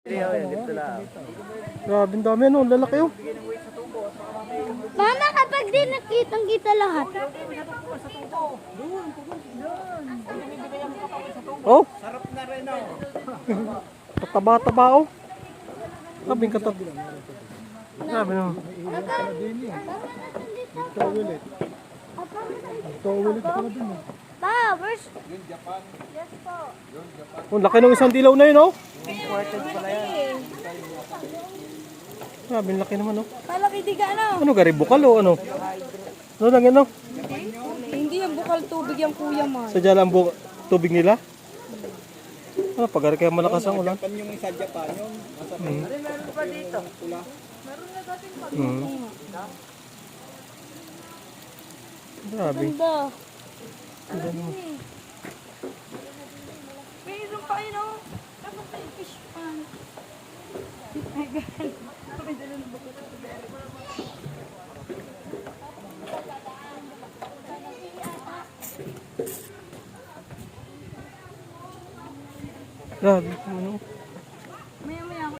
Grabe, ang dami ano, lalaki oh. Mama, kapag di nakitang-kita lahat. Oh. Sarap na rin oh. Pataba-taba oh. Sabi ka to. Grabe no. Pa, where's... Oh, laki ng isang dilaw na yun oh. Grabe, laki naman oh. Malaki di ka ano? Ano, gari bukal oh, ano? Ano lang yan oh? Hindi yung bukal tubig yung kuya man. Sadya lang tubig nila? Ah, pagari kaya malakas ang ulan. Japan yung sa Japan yung nasa meron pa dito. Pula. Grabe. Ganda. Ganda naman. Mayroon pa yun oh. Dapat tayo fish pan. Grabe, ano?